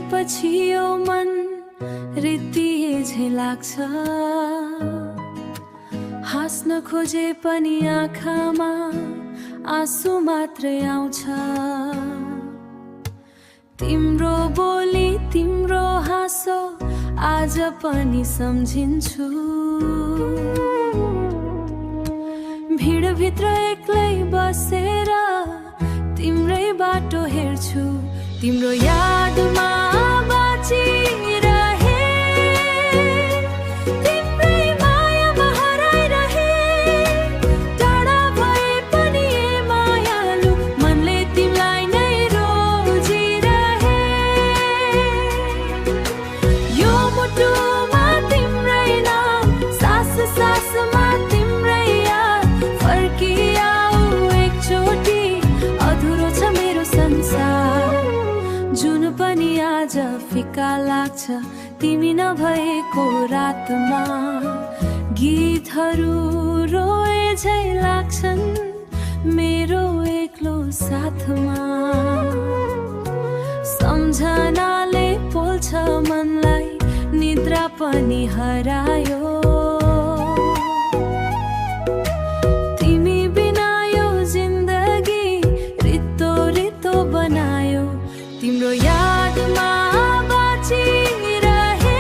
बितेपछि यो मन रित्तिए झै लाग्छ हाँस्न खोजे पनि आँखामा आँसु मात्रै आउँछ तिम्रो बोली तिम्रो हाँसो आज पनि सम्झिन्छु भिडभित्र एक्लै बसेर तिम्रै बाटो हेर्छु तिम्रो यादमा बाँचिरहे तिम्रै मायामा हराइरहे टाढा भए पनि ए मायालु मनले तिमीलाई नै रोजिरहे यो मुटुमा तिम्रै नाम सास सासमा तिम्रै याद फर्किआऊ एकचोटि अधुरो छ मेरो संसार जुन पनि आज फिका लाग्छ तिमी नभएको रातमा गीतहरू रोए झै लाग्छन् मेरो एक्लो साथमा सम्झनाले पोल्छ मनलाई निद्रा पनि हरायो तिमी बिना यो जिन्दगी रित्तो रित्तो बनायो तिम्रो यादमा बाँचिरहे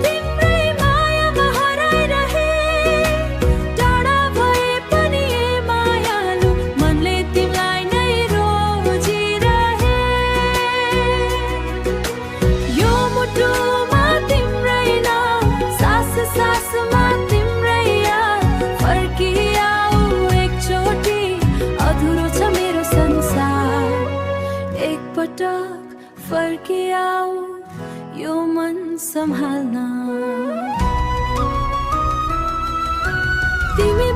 तिम्रै मायामा हराइरहे टाढा भए पनि ए मायालु मनले तिमीलाई नै रोजिरहे यो मुटुमा तिम्रै नाम सास सासमा तिम्रै याद फर्किआऊ एकचोटि अधुरो छ मेरो संसार एकपटक फर्किआऊ यो मन सम्हाल्न तिमी